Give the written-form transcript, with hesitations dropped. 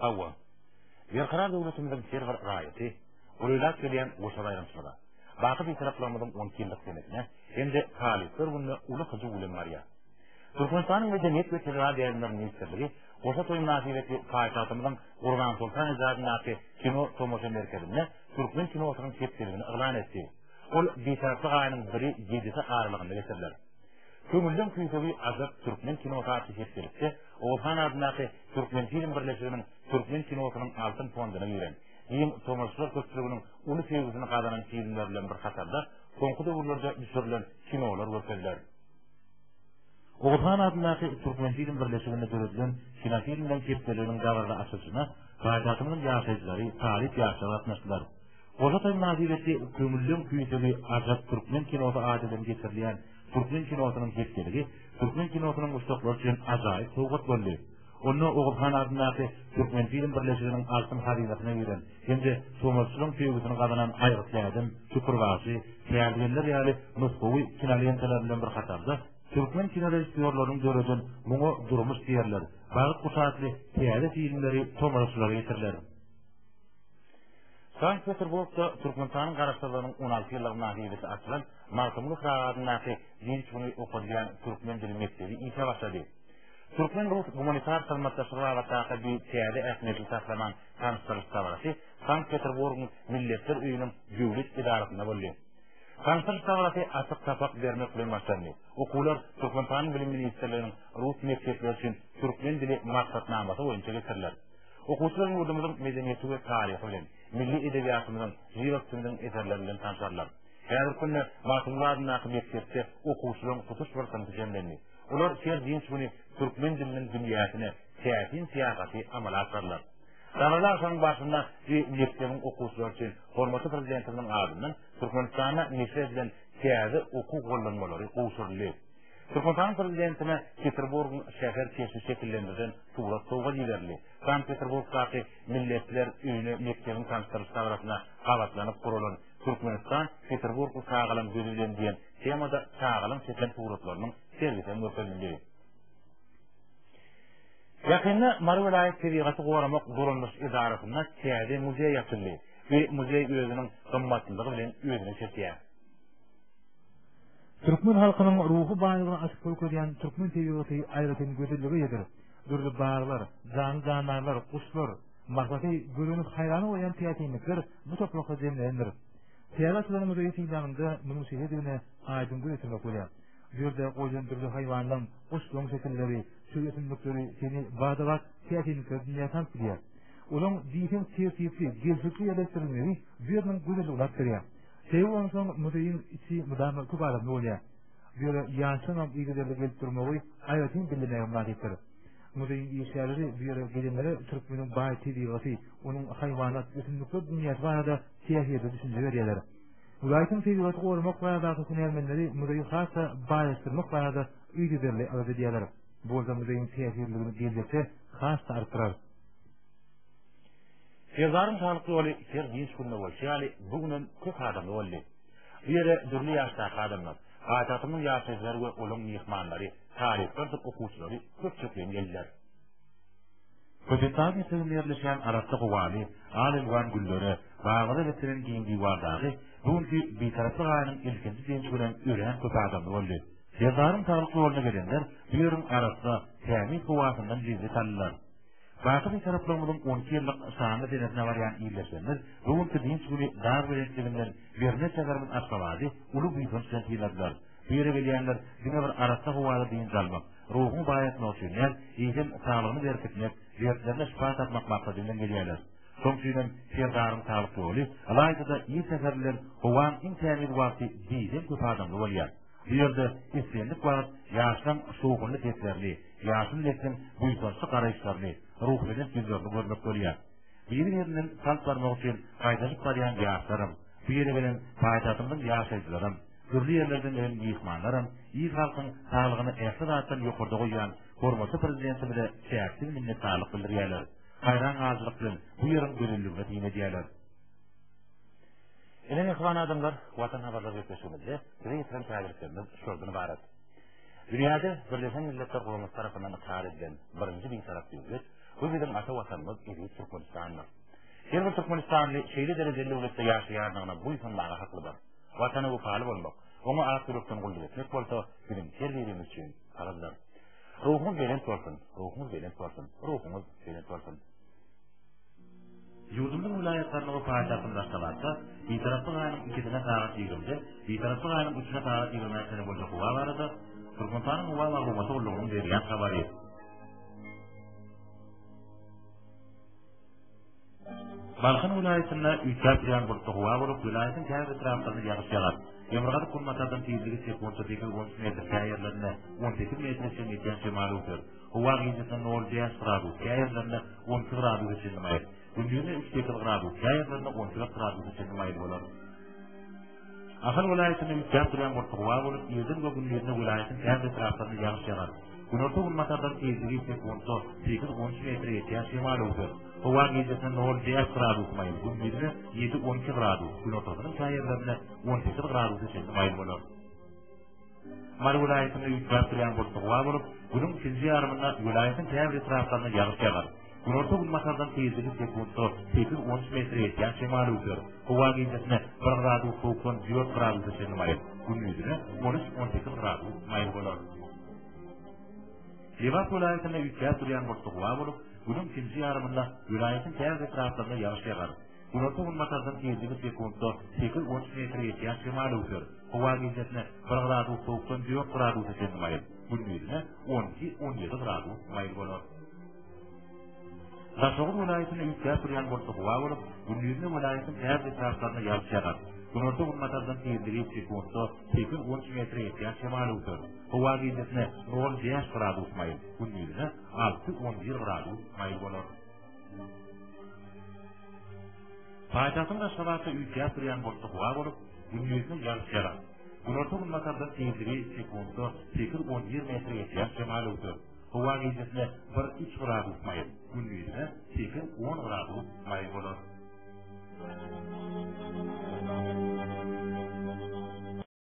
Awwa. Bir karar devletimizin server gayeti, uyulat gelen oşa bayramçılığa. Bakı bir taraflarımızın 10 yıllık senetine, hem de talipler bununla ulu kızı ulen var ya. Türkmenistan'ın medeniyet ve terör değerlerinin ministerliği, Oşa toyun nasibeti kayıtlatımızın Urgan Sultan Ezadinatı Kino Tomoşa Merkezinde Türkmen kinosunun tepkilerini ılan etti. Ol bir taraflı gayının biri 7'si ağırlığında getirdiler. Kömüldün kuyusuvi azap Türkmen kinosu tepkilikte, Oğuzhan adındaki Türkmen Film Birleşiğinin Türkmen kinosunun altın fonduna giren, Yim Tomoşlar Köksülüğünün ulu sevgisini kazanan filmlerle bir katarda, sonku devurlarda düşürülen kinolar görkezler. Oğuzhan adındaki Türkmen Film Birleşiğinde görülen kinofilmden tepkilerinin davarda asılsına, kayıtlatımının yaşayıcıları, tarih yaşağı atmıştılar. Oşa toyun nasibeti kömüldün kuyusuvi azap Türkmen kinosu adeden getirilen Türkmen kinosunun tepkiligi, Türkmen kinosunun mustaqbal için acayip soğuk boldy. Onu Oğuzhan adındaki Türkmen Film Birleşiğinin altın hazinasına giren, hem de Somalçılığın sevgisini kazanan Ayrıklı'nın Şükürbaşı, Tiyalgenler yani Nuskovi kinolentalarından bir katarda, Türkmen kinolentörlerin görülen bunu durmuş diğerler, bağıt kusatlı tiyade filmleri Somalçılara getirirler. Sankt Petersburg'da Türkmenistan'ın araştırmalarının 16 yıllık nasibeti açılan Markamlık Rağadındaki Dilçuni okuyan Türkmen dili mektebi inşa başladı. Türkmen humanitar salmatlaşır Rağad'daki bir tiyade etmeci saklanan tanıştırış tavarası Sankt Petersburg'un Milletler Üyü'nün Güvlet idaratında buldu. Tanıştırış tavarası açık tapak vermek bilen başlandı. Okullar Türkmenistan'ın bilim ministerlerinin Rus mektepleri için Türkmen dili maksatnaması boyunca getirilir. Okuçuların yurdumuzun medeniyeti ve tarihi bilen, milli edebiyatımızın, jivaktımızın eserlerinden tanışarlar. Her günü Batılılar adına mektepte okuçuların tutuş bir tanıtı cemlendi. Onlar şer dinç bunu Türkmen dilinin dünyasını, siyasati amala asarlar. Danalar sanın başında bir mektebin okuçular için hormatı prezidentinin ardından Türkmenistan'a neşre edilen siyasi oku kullanmaları usulü. Türkmenistan prezidentine Petersburg'un şehir keşfi şekillendirden tuğla soğuğa liderli. Sankt Petersburg'daki Milletler Üyü'nü mektebin tanıştırış tavrasına qavatlanıp kurulan Türkmenistan, Petersburg'u sağalım görülen diyen temada sağalım seçen tuğrutlarının servisen mörkezindeydi. Yakında Marı Vilayet Tebiğatı Qoramak Durulmuş idarasında tiyade muzey yapıldı ve muzey özünün kımmatlığı bilen özünü çekiyor. Türkmen halkının ruhu bağlılığını açık koyuyan Türkmen tebiğatı ayrıtın götürülüğü yedir. Dürlü bağlar, canlarlar, kuşlar, maksatı görünüp hayranı oyan tiyatinlikler bu toplulukta cemlenir. Tiyadatçıların müzeyi fidanında bunun şehirliğine aydın götürmek oluyor. Dürde koyun dürlü hayvandan, kuşluğun şekilleri, söyletimlikleri seni bağdavat tiyatinlikler dünyatan sürüyor. Onun diyeten siyasisi, gelsikli yerleştirilmeyi birinin güzel ulaştırıyor. Sevon son müzeyin içi müdahale kubarı nolya. Böyle yansınan ilgilerle gelip durmayı ayrıtın bildirmeye mahvettir. Müzeyin işyarları böyle gelenlere Türkmen'in bağ tebiğatı, onun hayvanat, bütünlükler dünyası var da siyasiyete düşünce veriyorlar. Vilayetin tebiğatı korumak var da tünelmenleri müzeyi hassa bağıştırmak var da ilgilerle alabiliyorlar. Bu da müzeyin siyasiyetliğini gelecekte hassa artırır. Yazarın sağlıklı oli her dinç günde olsa yani bugünün kök adamı oli. Bir yere dürlü yaştaki adamlar, hayatımın yaşayıcıları ve olum mihmanları, tarihler ve okuçları köpçükleyin geldiler. Köpçüklerin içinde yerleşen Arap'ta kuvali, Alilvan gülleri, bağırı getiren giyindiği vardağı, bugünkü bir taraflı gayının ilkinci dinç günden üreyen kök adamı oli. Yazarın sağlıklı oluna gelenler, bir yerin Arap'ta temin kuvasından cizli tanılar. Bakı bir taraflarımızın 12 yıllık sahanda denetine varayan iyileşenler, bugünkü dinç günü dar belirtiliğinden birine çakarımın asfavadi, ulu büyükün sentiladılar. Bir yere geliyenler, yine bir arasında huvada dinç almak, ruhunu bayatına oturunlar, iyice sağlığını verketmek, ziyartlarına şifaat atmak maksadından geliyorlar. Sonuçuyla serdarın sağlıklı olu, alayda da iyi seferler, huvan imkanı vakti diyeceğim kötü adamlı oluyor. Bir yerde isteyenlik var, yaştan soğukunlu teslerli, yaşın lekin buyutansı karayışlarını, ruhunun yüzlerini görmek oluyor. Bir yerinin saltlarmak için faydacık arayan yaşlarım, bir yere gelen faydatımın yaşayıcılarım, türlü yerlerden gelen yıkmanlarım, iyi halkın sağlığını ehsad attan yukarıda koyan, koruması prezidentimi de siyasi minnettarlık bildiriyorlar. Hayran ağızlıkların bu yerin gönüllülüğüne din ediyorlar. Elen ihvan adamlar, vatan haberleri yetişimizde, size yetiren tayirliklerimiz şordunu barat. Dünyada Birleşen Milletler Kurulması tarafından ıkrar edilen birinci bir taraf devlet, Bu bizim ata vatanımız Iri Türkmenistan'dır. Her bir Türkmenistanlı şehri dereceli ulusda yaşayanlarına bu insanlara haklıdır. Vatanı bu faali olmak, ona aktörlükten kulluq etmek olsa bizim her birimiz için kalıdır. Ruhumuz belent olsun, ruhumuz belent olsun, ruhumuz belent olsun. Yurdumuzun vilayetlerine bu payitahtın rastalatta, bir tarafı gayının ikisine tağat yığıldı, bir tarafı gayının üçüne tağat yığılmasını bolca kuva vardı, Türkmenistan'ın kuva mağlumatı olduğunun veriyen habari. Balkan vilayetinde ülkep yan burta kuva bulup, vilayetin kâr etraflarını yağışyalar. Emrağadı kurmatadan tezgili sekunta tekil 13 metre kâyerlerine 18 metresin yeten şemalı utur. Kuva giycesinin olcaya sıradı, kâyerlerine 12 gradu geçinmeyer. Gündüğüne 3 tekil gradu, kâyerlerine 12 gradu geçinmeyer olur. Ahal vilayetinde ülkep yan burta kuva bulup, yedin ve gündüğüne vilayetin kâr etraflarını yağışyalar. Günorta kurmatadan tezgili sekunta tekil 13 metre yeten şemalı utur. Hava gecesinin olcaya gradu mayıl, gündüzüne 7-12 gradu, günortadan kâyerlerine 18 gradu geçinmeyer olur. Mali vilayetinde ülkep yan burta kuva bulup, günün ikinci yarımında vilayetin kâr etraflarını yağışyalar. Günorta kurmatadan tezgili sekunta tekil 13 metre yeten şemalı utur. Hava gecesine 1 gradu soğuktan 4 gradu geçinmeyer, gündüzüne 13-18 gradu mayıl olur. Sivas vilayetinde ülkep yan burta kuva bulup, günün ikinci yarımında vilayetin kâr etraflarına yağışyalar. Günorta kurmatadan tezgili sekunta tekil 13 metre yeten şemalı utur. Hava gecesine 1 gradu soğuktan 4 gradu geçinmeyer, gündüzüne 12-17 gradu mayıl olur. Daşoğlu vilayetinde ülkep yan burta kuva bulup, gündüzüne vilayetin kâr etraflarına yağışyalar. Günorta kurmatadan tezgili sekunta tekil 13 metre yeten şemalı utur. Hava gecesine 0-5 gradu mayıl, gündüzüne 6-11 gradu mayıl olur. Payitahtın Aşgabatda ülkep yan burta kuva bulup, gündüzüne yağışyalar. Günorta kurmatadan tezgili sekunta tekil 11 metre yeten şemalı utur. Hava gecesine 1-3 gradu mayıl, gündüzüne tekil 10 gradu mayıl olur.